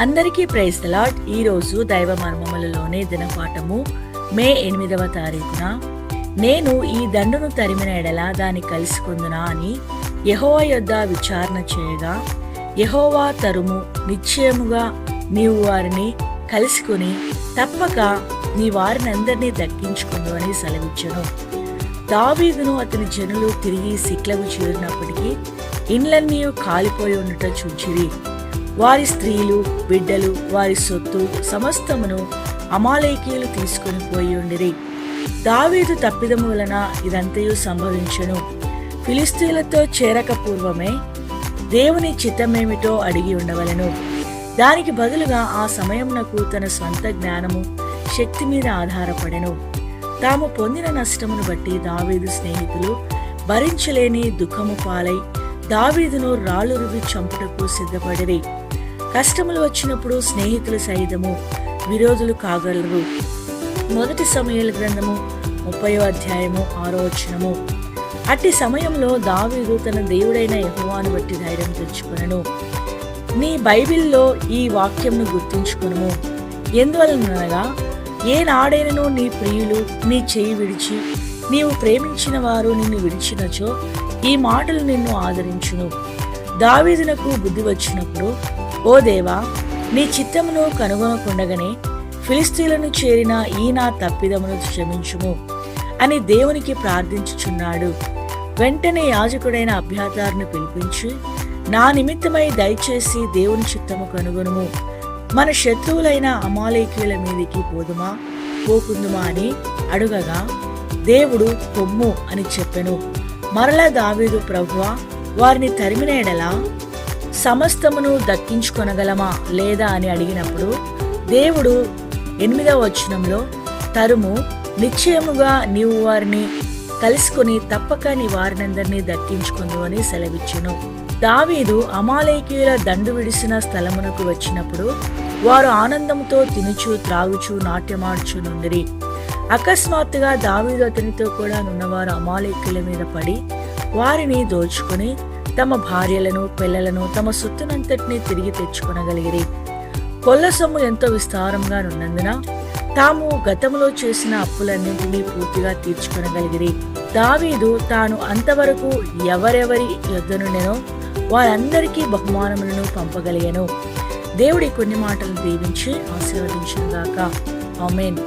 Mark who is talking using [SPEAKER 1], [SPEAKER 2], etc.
[SPEAKER 1] అందరికీ praise the lord. ఈరోజు దైవ మర్మములలోని దినపాఠము మే 8వ తారీఖున, నేను ఈ దండును తరిమిన ఎడల దాన్ని కలుసుకుందునా అని యెహోవా యొద్ద విచారణ చేయగా, యెహోవా తరుము, నిశ్చయముగా నీవు వారిని కలుసుకుని తప్పక నీ వారిని అందరినీ దక్కించుకుందు అని సెలవిచ్చెను. దావీదును అతని జనులు తిరిగి సిక్లగు చేరినప్పటికీ ఇండ్లన్నీ కాలిపోయి ఉండట చూచిరి. వారి స్త్రీలు, బిడ్డలు, వారి సొత్తు సమస్తమును అమాలేకీయులు తీసుకుని పోయి ఉండిరి. దావీదు తప్పిదము వలన ఇదంతయు సంభవించెను. ఫిలిస్తీయులతో చేరక పూర్వమే దేవుని చిత్తమేమిటో అడిగి ఉండవలెను. దానికి బదులుగా ఆ సమయమునకు తన స్వంత జ్ఞానము, శక్తి మీద ఆధారపడెను. తాము పొందిన నష్టమును బట్టి దావీదు స్నేహితులు భరించలేని దుఃఖము పాలై దావీదును రాళ్ళు రువి చంపుటకు సిద్ధపడిరి. కష్టములు వచ్చినప్పుడు స్నేహితులు సైతము విరోధులు కాగలరు. 1 సమూయేలు గ్రంథము 30వ అధ్యాయము 6వ వచనము. అట్టి సమయంలో దావీదు తన దేవుడైన యెహోవాను బట్టి ధైర్యం తెచ్చుకొనెను. నీ బైబిల్లో ఈ వాక్యంను గుర్తుంచుకొనుము. ఎందువలనగా, ఏనాడైనను నీ ప్రియులు నీ చేయి విడిచి నీవు ప్రేమించిన వారు నిన్ను విడిచినచో ఈ మాటలు నిన్ను ఆదరించును. దావీదునకు బుద్ధి వచ్చినప్పుడు, ఓ దేవా, నీ చిత్తమును కనుగొనకుండగానే ఫిలిస్తీయులను చేరిన ఈ నా తప్పిదమును క్షమించుము అని దేవునికి ప్రార్థించుచున్నాడు. వెంటనే యాజకుడైన అబ్యాతారును పిలిపించి, నా నిమిత్తమై దయచేసి దేవుని చిత్తము కనుగొనుము, మన శత్రువులైన అమాలేకీయుల మీదికి పోదుమా పోకుందుమా అని అడుగగా, దేవుడు పొమ్ము అని చెప్పెను. మరలా దావీదు, ప్రభువా, వారిని తరిమిన ఎడలా సమస్తమును దక్కించుకొనగలమా లేదా అని అడిగినప్పుడు, దేవుడు 8వ వచనంలో, తరుము, నిశ్చయముగా నీవు వారిని కలుసుకుని తప్పక నీ వారినందరినీ దక్కించుకుందు అని సెలవిచ్చెను. దావీదు అమాలేకీయుల దండు విడిసిన స్థలమునకు వచ్చినప్పుడు వారు ఆనందముతో తినుచు త్రాగుచు నాట్యమాడుచు నుండిరి. అకస్మాత్తుగా దావీదు అతనితో కూడా నున్నవారు అమాలేకీయుల మీద పడి వారిని దోచుకుని తమ భార్యలను, పిల్లలను, తమ సొత్తునంతటినీ తిరిగి తెచ్చుకొనగలిగిరి. కొల్ల సొమ్ము ఎంతో విస్తారంగా ఉన్నందున తాము గతంలో చేసిన అప్పులన్నింటినీ పూర్తిగా తీర్చుకొనగలిగిరి. దావీదు తాను అంతవరకు ఎవరెవరి యొద్దనుండెనో వారందరికీ బహుమానములను పంపగలిగెను. దేవుడి కొన్ని మాటలు దీవించి ఆశీర్వదించుగాక. ఆమేన్.